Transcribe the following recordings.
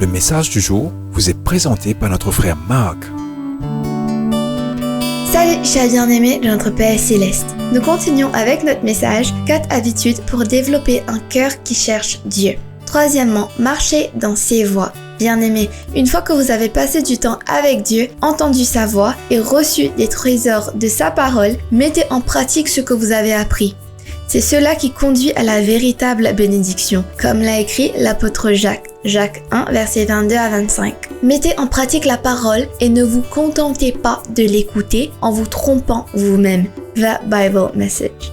Le message du jour vous est présenté par notre frère Marc. Salut chers bien-aimés de notre Père Céleste. Nous continuons avec notre message 4 habitudes pour développer un cœur qui cherche Dieu. Troisièmement, marchez dans ses voies. Bien-aimés, une fois que vous avez passé du temps avec Dieu, entendu sa voix et reçu des trésors de sa parole, mettez en pratique ce que vous avez appris. C'est cela qui conduit à la véritable bénédiction, comme l'a écrit l'apôtre Jacques. Jacques 1, versets 22 à 25. Mettez en pratique la parole et ne vous contentez pas de l'écouter en vous trompant vous-même. The Bible Message.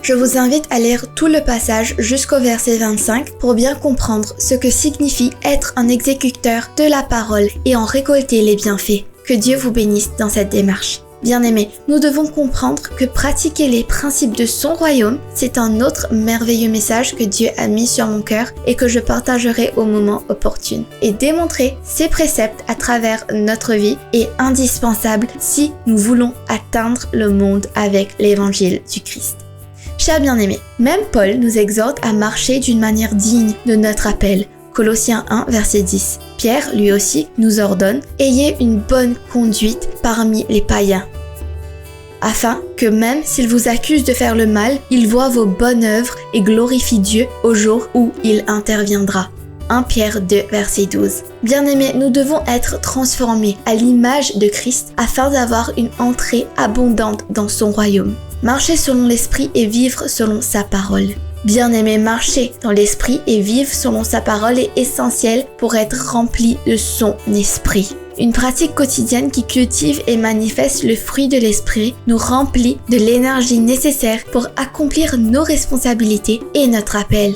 Je vous invite à lire tout le passage jusqu'au verset 25 pour bien comprendre ce que signifie être un exécuteur de la parole et en récolter les bienfaits. Que Dieu vous bénisse dans cette démarche. Bien-aimés, nous devons comprendre que pratiquer les principes de son royaume, c'est un autre merveilleux message que Dieu a mis sur mon cœur et que je partagerai au moment opportun. Et démontrer ses préceptes à travers notre vie est indispensable si nous voulons atteindre le monde avec l'évangile du Christ. Chers bien-aimés, même Paul nous exhorte à marcher d'une manière digne de notre appel. Colossiens 1, verset 10. Pierre, lui aussi, nous ordonne « Ayez une bonne conduite parmi les païens » afin que même s'ils vous accusent de faire le mal, ils voient vos bonnes œuvres et glorifient Dieu au jour où il interviendra. 1 Pierre 2, verset 12. Bien-aimés, nous devons être transformés à l'image de Christ afin d'avoir une entrée abondante dans son royaume. Marcher selon l'esprit et vivre selon sa parole. Bien-aimé, marcher dans l'esprit et vivre selon sa parole est essentiel pour être rempli de son esprit. Une pratique quotidienne qui cultive et manifeste le fruit de l'esprit nous remplit de l'énergie nécessaire pour accomplir nos responsabilités et notre appel.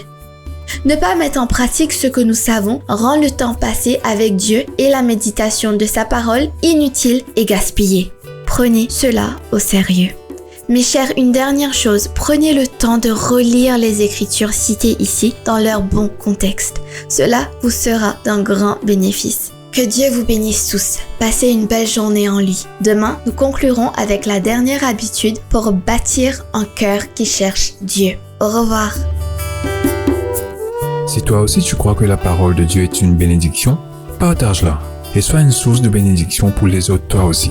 Ne pas mettre en pratique ce que nous savons rend le temps passé avec Dieu et la méditation de sa parole inutile et gaspillé. Prenez cela au sérieux. Mes chers, une dernière chose, prenez le temps de relire les écritures citées ici dans leur bon contexte. Cela vous sera d'un grand bénéfice. Que Dieu vous bénisse tous. Passez une belle journée en lui. Demain, nous conclurons avec la dernière habitude pour bâtir un cœur qui cherche Dieu. Au revoir. Si toi aussi tu crois que la parole de Dieu est une bénédiction, partage-la et sois une source de bénédiction pour les autres toi aussi.